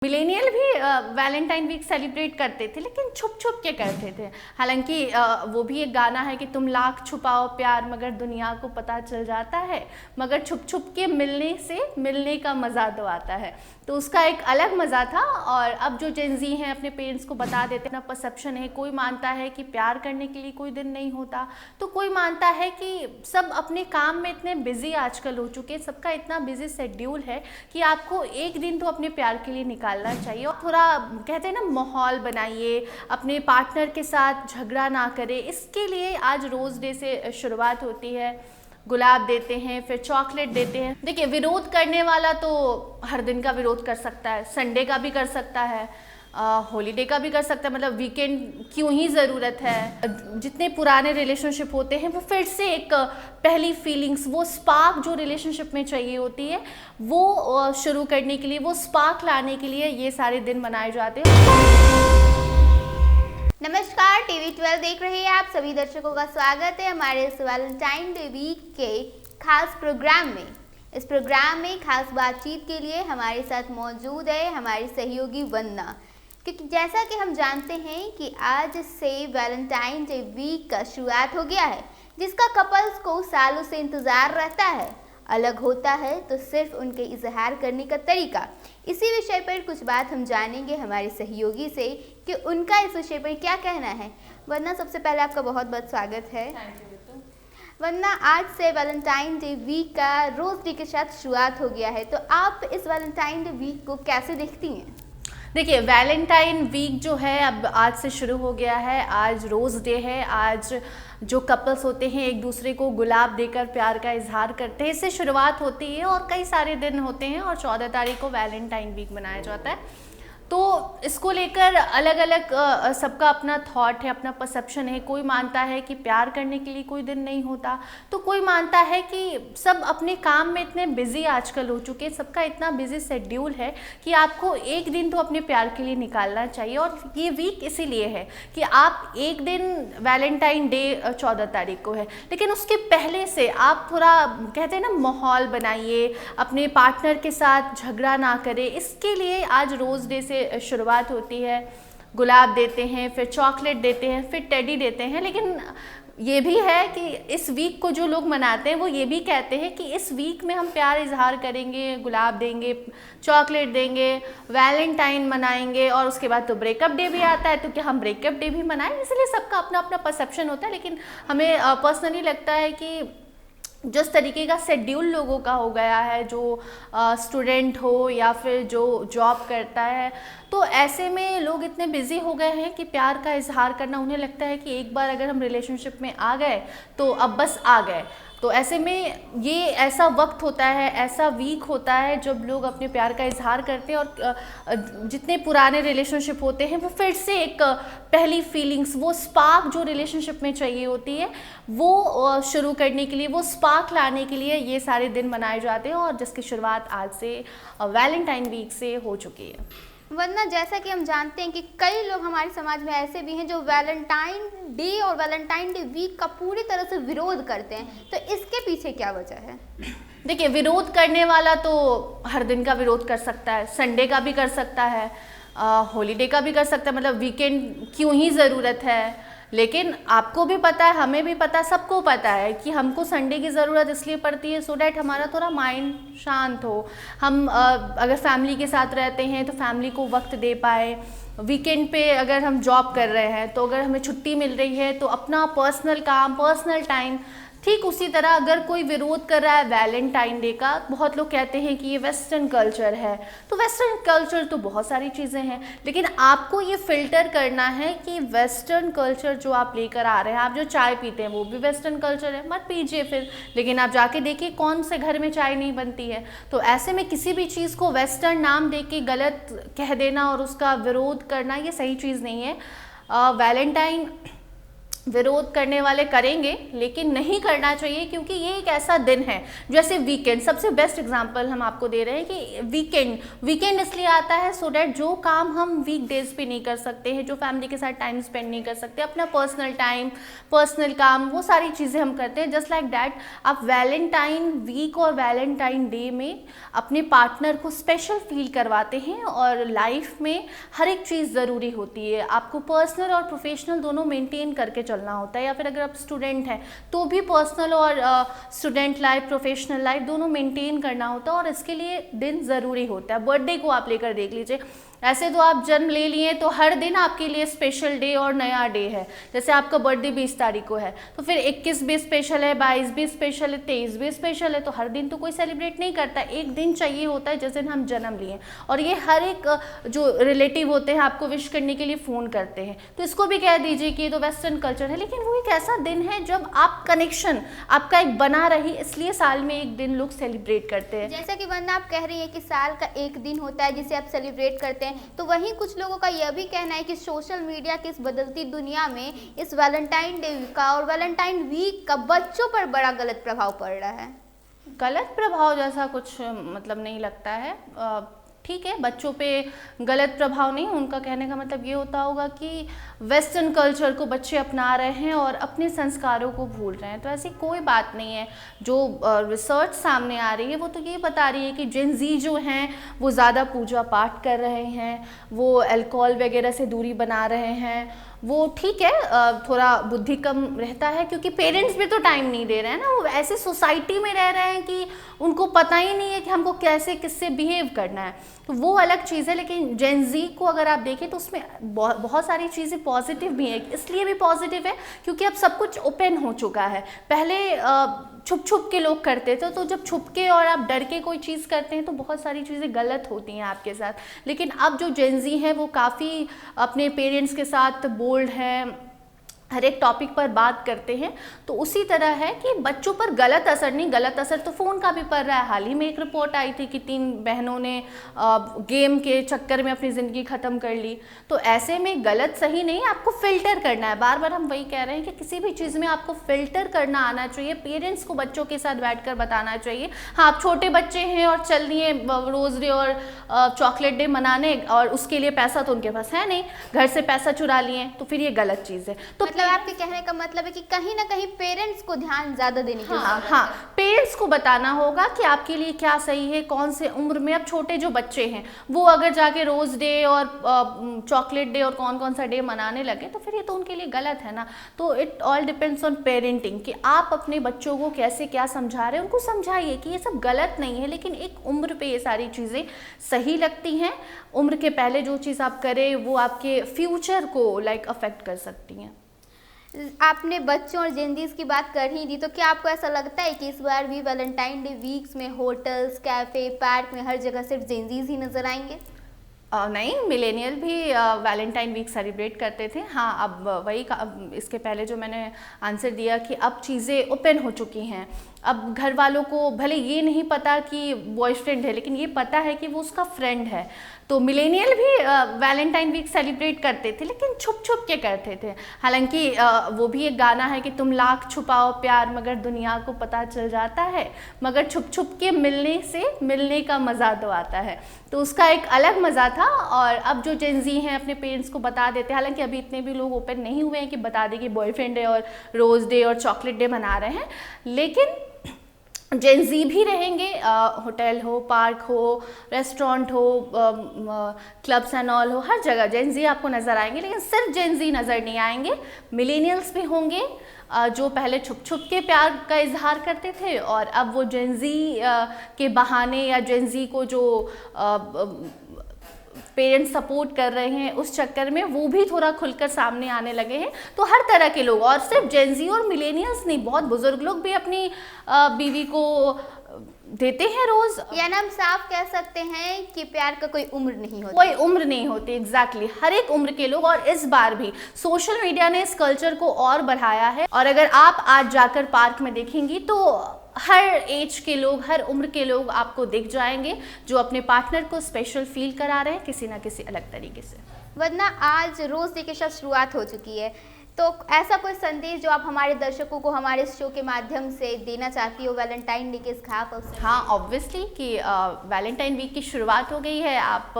Millennial भी Valentine week celebrate करते थे, लेकिन छुप छुप के करते थे। हालांकि वो भी एक गाना है कि तुम लाख छुपाओ प्यार मगर दुनिया को पता चल जाता है, मगर छुप छुप के मिलने से मिलने का मज़ा तो आता है। तो उसका एक अलग मज़ा था। और अब जो जेनजी हैं अपने पेरेंट्स को बता देते हैं, अपना परसेप्शन है। कोई मानता है कि प्यार करने के लिए कोई दिन नहीं होता, तो कोई मानता है कि सब अपने काम में इतने बिजी आजकल हो चुके हैं, सबका इतना बिजी शेड्यूल है कि आपको एक दिन तो अपने प्यार के लिए निकालना चाहिए। और थोड़ा कहते हैं ना, माहौल बनाइए, अपने पार्टनर के साथ झगड़ा ना करें। इसके लिए आज रोज़ डे से शुरुआत होती है। गुलाब देते हैं, फिर चॉकलेट देते हैं। देखिए, विरोध करने वाला तो हर दिन का विरोध कर सकता है, संडे का भी कर सकता है, हॉलीडे का भी कर सकता है। मतलब वीकेंड क्यों ही ज़रूरत है। जितने पुराने रिलेशनशिप होते हैं वो फिर से एक पहली फीलिंग्स, वो स्पार्क जो रिलेशनशिप में चाहिए होती है, वो शुरू करने के लिए, वो स्पार्क लाने के लिए ये सारे दिन मनाए जाते हैं। नमस्कार, टीवी 12 देख रहे हैं आप सभी दर्शकों का स्वागत है हमारे इस वैलेंटाइन डे वीक के खास प्रोग्राम में। इस प्रोग्राम में खास बातचीत के लिए हमारे साथ मौजूद है हमारी सहयोगी वंदना। क्योंकि जैसा कि हम जानते हैं कि आज से वैलेंटाइन डे वीक का शुरुआत हो गया है, जिसका कपल्स को सालों से इंतज़ार रहता है। अलग होता है तो सिर्फ उनके इजहार करने का तरीका। इसी विषय पर कुछ बात हम जानेंगे हमारे सहयोगी से कि उनका इस विषय पर क्या कहना है। वरना सबसे पहले आपका बहुत बहुत स्वागत है। वरना आज से वैलेंटाइन डे वीक का रोज़ डे के साथ शुरुआत हो गया है, तो आप इस वैलेंटाइन डे वीक को कैसे देखती हैं? देखिए, वैलेंटाइन वीक जो है अब आज से शुरू हो गया है। आज रोज़ डे है। आज जो कपल्स होते हैं एक दूसरे को गुलाब देकर प्यार का इजहार करते हैं, इससे शुरुआत होती है। और कई सारे दिन होते हैं और 14 तारीख को वैलेंटाइन वीक मनाया जाता है। तो इसको लेकर अलग अलग सबका अपना थॉट है, अपना परसेप्शन है। कोई मानता है कि प्यार करने के लिए कोई दिन नहीं होता, तो कोई मानता है कि सब अपने काम में इतने बिजी आजकल हो चुके हैं, सबका इतना बिजी शेड्यूल है कि आपको एक दिन तो अपने प्यार के लिए निकालना चाहिए। और ये वीक इसीलिए है कि आप एक दिन, वैलेंटाइन डे 14 तारीख को है, लेकिन उसके पहले से आप थोड़ा कहते हैं ना, माहौल बनाइए, अपने पार्टनर के साथ झगड़ा ना करें। इसके लिए आज रोज़ डे से शुरुआत होती है। गुलाब देते हैं, फिर चॉकलेट देते हैं, फिर टेडी देते हैं। लेकिन ये भी है कि इस वीक को जो लोग मनाते हैं वो ये भी कहते हैं कि इस वीक में हम प्यार इजहार करेंगे, गुलाब देंगे, चॉकलेट देंगे, वैलेंटाइन मनाएंगे, और उसके बाद तो ब्रेकअप डे भी आता है, तो क्या हम ब्रेकअप डे भी मनाएं? इसलिए सबका अपना अपना परसेप्शन होता है। लेकिन हमें पर्सनली लगता है कि जिस तरीके का शेड्यूल लोगों का हो गया है, जो स्टूडेंट हो या फिर जो जॉब करता है, तो ऐसे में लोग इतने बिजी हो गए हैं कि प्यार का इजहार करना, उन्हें लगता है कि एक बार अगर हम रिलेशनशिप में आ गए तो अब बस आ गए। तो ऐसे में ये ऐसा वक्त होता है, ऐसा वीक होता है जब लोग अपने प्यार का इजहार करते हैं। और जितने पुराने रिलेशनशिप होते हैं वो फिर से एक पहली फीलिंग्स, वो स्पार्क जो रिलेशनशिप में चाहिए होती है, वो शुरू करने के लिए, वो स्पार्क लाने के लिए ये सारे दिन मनाए जाते हैं। और जिसकी शुरुआत आज से वैलेंटाइन वीक से हो चुकी है। वरना जैसा कि हम जानते हैं कि कई लोग हमारे समाज में ऐसे भी हैं जो वैलेंटाइन डे और वैलेंटाइन डे वीक का पूरी तरह से विरोध करते हैं, तो इसके पीछे क्या वजह है? देखिए, विरोध करने वाला तो हर दिन का विरोध कर सकता है, संडे का भी कर सकता है, हॉलीडे का भी कर सकता है। मतलब वीकेंड क्यों ही ज़रूरत है। लेकिन आपको भी पता है, हमें भी पता है, सबको पता है कि हमको संडे की ज़रूरत इसलिए पड़ती है सो डैट हमारा थोड़ा माइंड शांत हो। हम अगर फैमिली के साथ रहते हैं तो फैमिली को वक्त दे पाए। वीकेंड पे अगर हम जॉब कर रहे हैं तो अगर हमें छुट्टी मिल रही है तो अपना पर्सनल काम, पर्सनल टाइम। ठीक उसी तरह अगर कोई विरोध कर रहा है वैलेंटाइन डे का, बहुत लोग कहते हैं कि ये वेस्टर्न कल्चर है। तो वेस्टर्न कल्चर तो बहुत सारी चीज़ें हैं, लेकिन आपको ये फिल्टर करना है कि वेस्टर्न कल्चर जो आप लेकर आ रहे हैं, आप जो चाय पीते हैं वो भी वेस्टर्न कल्चर है, मत पीजिए फिर। लेकिन आप जाके देखिए कौन से घर में चाय नहीं बनती है। तो ऐसे में किसी भी चीज़ को वेस्टर्न नाम दे के गलत कह देना और उसका विरोध करना, ये सही चीज़ नहीं है। वैलेंटाइन विरोध करने वाले करेंगे, लेकिन नहीं करना चाहिए, क्योंकि ये एक ऐसा दिन है जैसे वीकेंड। सबसे बेस्ट एग्जांपल हम आपको दे रहे हैं कि वीकेंड इसलिए आता है सो डैट जो काम हम वीकडेज पे नहीं कर सकते हैं, जो फैमिली के साथ टाइम स्पेंड नहीं कर सकते, अपना पर्सनल टाइम, पर्सनल काम, वो सारी चीज़ें हम करते हैं। जस्ट लाइक डैट आप वैलेंटाइन वीक और वैलेंटाइन डे में अपने पार्टनर को स्पेशल फील करवाते हैं। और लाइफ में हर एक चीज़ ज़रूरी होती है, आपको पर्सनल और प्रोफेशनल दोनों मेंटेन करके चलना होता है। या फिर अगर आप स्टूडेंट हैं तो भी पर्सनल और स्टूडेंट लाइफ, प्रोफेशनल लाइफ दोनों मेंटेन करना होता है, और इसके लिए दिन ज़रूरी होता है। बर्थडे को आप लेकर देख लीजिए, ऐसे तो आप जन्म ले लिए तो हर दिन आपके लिए स्पेशल डे और नया डे है। जैसे आपका बर्थडे 20 तारीख को है तो फिर 21 भी स्पेशल है, 22 भी स्पेशल है, 23 भी स्पेशल है। तो हर दिन तो कोई सेलिब्रेट नहीं करता, एक दिन चाहिए होता है जिस दिन हम जन्म लिए। और ये हर एक जो रिलेटिव होते हैं आपको विश करने के लिए फ़ोन करते हैं, तो इसको भी कह दीजिए कि ये तो वेस्टर्न कल्चर है, लेकिन वो एक ऐसा दिन है जब आप कनेक्शन आपका एक बना रही, इसलिए साल में एक दिन लोग सेलिब्रेट करते हैं। जैसा कि वंदना आप कह रही हैं कि साल का एक दिन होता है जिसे आप सेलिब्रेट करते हैं, तो वहीं कुछ लोगों का यह भी कहना है कि सोशल मीडिया की इस बदलती दुनिया में इस वैलेंटाइन डे का और वैलेंटाइन वीक का बच्चों पर बड़ा गलत प्रभाव पड़ रहा है। गलत प्रभाव जैसा कुछ मतलब नहीं लगता है। ठीक है, बच्चों पे गलत प्रभाव नहीं, उनका कहने का मतलब ये होता होगा कि वेस्टर्न कल्चर को बच्चे अपना रहे हैं और अपने संस्कारों को भूल रहे हैं। तो ऐसी कोई बात नहीं है। जो रिसर्च सामने आ रही है वो तो ये बता रही है कि जेन ज़ी जो हैं वो ज़्यादा पूजा पाठ कर रहे हैं, वो अल्कोहल वगैरह से दूरी बना रहे हैं। वो ठीक है, थोड़ा बुद्धि कम रहता है क्योंकि पेरेंट्स भी तो टाइम नहीं दे रहे हैं ना, वो ऐसे सोसाइटी में रह रहे हैं कि उनको पता ही नहीं है कि हमको कैसे किससे बिहेव करना है। तो वो अलग चीज़ है। लेकिन जेन ज़ी को अगर आप देखें तो उसमें बहुत सारी चीज़ें पॉजिटिव भी हैं। इसलिए भी पॉजिटिव है क्योंकि अब सब कुछ ओपन हो चुका है। पहले छुप छुप के लोग करते थे, तो जब छुप के और आप डर के कोई चीज़ करते हैं तो बहुत सारी चीज़ें गलत होती हैं आपके साथ। लेकिन अब जो जेन ज़ी है वो काफ़ी अपने पेरेंट्स के साथ बोल्ड है, हर एक टॉपिक पर बात करते हैं। तो उसी तरह है कि बच्चों पर गलत असर नहीं, गलत असर तो फ़ोन का भी पड़ रहा है। हाल ही में एक रिपोर्ट आई थी कि 3 बहनों ने गेम के चक्कर में अपनी ज़िंदगी ख़त्म कर ली। तो ऐसे में गलत सही नहीं, आपको फ़िल्टर करना है। बार बार हम वही कह रहे हैं कि किसी भी चीज़ में आपको फ़िल्टर करना आना चाहिए। पेरेंट्स को बच्चों के साथ बैठकर बताना चाहिए। हाँ, आप छोटे बच्चे हैं और चल दिए रोज़ डे और चॉकलेट डे मनाने, और उसके लिए पैसा तो उनके पास है नहीं, घर से पैसा चुरा लिए, तो फिर ये गलत चीज़ है। तो आपके कहने का मतलब है कि कहीं ना कहीं पेरेंट्स को ध्यान ज्यादा देने की जरूरत है। हाँ, पेरेंट्स को बताना होगा कि आपके लिए क्या सही है, कौन से उम्र में। अब छोटे जो बच्चे हैं वो अगर जाके रोज डे और चॉकलेट डे और कौन कौन सा डे मनाने लगे तो फिर ये तो उनके लिए गलत है ना। तो it all depends on parenting कि आप अपने बच्चों को कैसे क्या समझा रहे हैं। उनको समझाइए कि ये सब गलत नहीं है, लेकिन एक उम्र पे ये सारी चीज़ें सही लगती हैं। उम्र के पहले जो चीज़ आप करें वो आपके फ्यूचर को अफेक्ट कर सकती हैं। आपने बच्चों और जेनजीज की बात कर ही दी, तो क्या आपको ऐसा लगता है कि इस बार भी वैलेंटाइन डे वीक्स में होटल्स, कैफे, पार्क में हर जगह सिर्फ जेनजीज ही नजर आएंगे? नहीं, मिलेनियल भी वैलेंटाइन वीक सेलिब्रेट करते थे। हाँ, अब वही इसके पहले जो मैंने आंसर दिया कि अब चीज़ें ओपन हो चुकी हैं। अब घर वालों को भले ये नहीं पता कि बॉयफ्रेंड है, लेकिन ये पता है कि वो उसका फ्रेंड है। तो मिलेनियल भी वैलेंटाइन वीक सेलिब्रेट करते थे, लेकिन छुप छुप के करते थे। हालांकि वो भी एक गाना है कि तुम लाख छुपाओ प्यार मगर दुनिया को पता चल जाता है, मगर छुप छुप के मिलने से मिलने का मज़ा तो आता है। तो उसका एक अलग मज़ा था। और अब जो जेन ज़ी हैं अपने पेरेंट्स को बता देते हैं। हालांकि अभी इतने भी लोग ओपन नहीं हुए हैं कि बता दें कि बॉयफ्रेंड है और रोज़ डे और चॉकलेट डे मना रहे हैं, लेकिन जेन ज़ी भी रहेंगे। होटल हो, पार्क हो, रेस्टोरेंट हो, क्लब्स एंड ऑल हो, हर जगह जेन ज़ी आपको नज़र आएंगे। लेकिन सिर्फ जेन ज़ी नज़र नहीं आएंगे, मिलेनियल्स भी होंगे जो पहले छुप छुप के प्यार का इजहार करते थे, और अब वो जेन ज़ी के बहाने या जेन ज़ी को जो पेरेंट्स सपोर्ट कर रहे हैं उस चक्कर में वो भी थोड़ा खुलकर सामने आने लगे हैं। तो हर तरह के लोग, और सिर्फ जेन ज़ी और मिलेनियल्स नहीं, बहुत बुजुर्ग लोग भी अपनी बीवी को देते हैं रोज। यानी हम साफ कह सकते हैं कि प्यार का कोई उम्र नहीं होती। कोई उम्र नहीं होती, एग्जैक्टली हर एक उम्र के लोग। और इस बार भी सोशल मीडिया ने इस कल्चर को और बढ़ाया है। और अगर आप आज जाकर पार्क में देखेंगी तो हर एज के लोग, हर उम्र के लोग आपको दिख जाएंगे जो अपने पार्टनर को स्पेशल फील करा रहे हैं किसी ना किसी अलग तरीके से। वरना आज रोज डे के साथ शुरुआत हो चुकी है, तो ऐसा कोई संदेश जो आप हमारे दर्शकों को हमारे शो के माध्यम से देना चाहती हो वैलेंटाइन डे के इस खास अवसर पर? हाँ, ऑब्वियसली कि वैलेंटाइन वीक की शुरुआत हो गई है। आप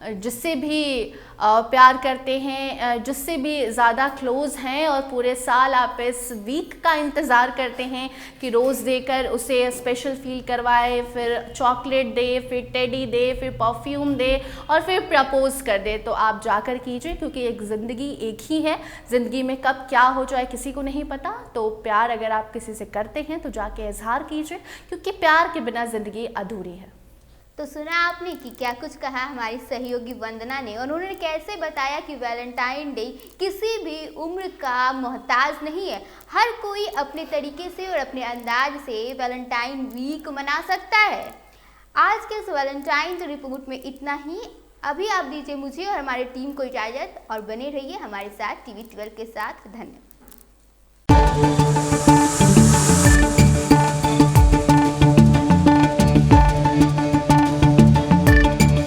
जिससे भी प्यार करते हैं, जिससे भी ज़्यादा क्लोज़ हैं और पूरे साल आप इस वीक का इंतज़ार करते हैं कि रोज़ देकर उसे स्पेशल फील करवाए, फिर चॉकलेट दे, फिर टेडी दे, फिर परफ्यूम दे और फिर प्रपोज़ कर दे। तो आप जाकर कीजिए, क्योंकि एक ज़िंदगी एक ही है, ज़िंदगी में कब क्या हो जाए किसी को नहीं पता। तो प्यार अगर आप किसी से करते हैं तो जाके इजहार कीजिए, क्योंकि प्यार के बिना ज़िंदगी अधूरी है। तो सुना आपने कि क्या कुछ कहा हमारी सहयोगी वंदना ने, और उन्होंने कैसे बताया कि वैलेंटाइन डे किसी भी उम्र का मोहताज नहीं है। हर कोई अपने तरीके से और अपने अंदाज से वैलेंटाइन वीक मना सकता है। आज के इस वैलेंटाइन रिपोर्ट में इतना ही। अभी आप दीजिए मुझे और हमारी टीम को इजाज़त और बने रहिए हमारे साथ TV12 के साथ। धन्यवाद।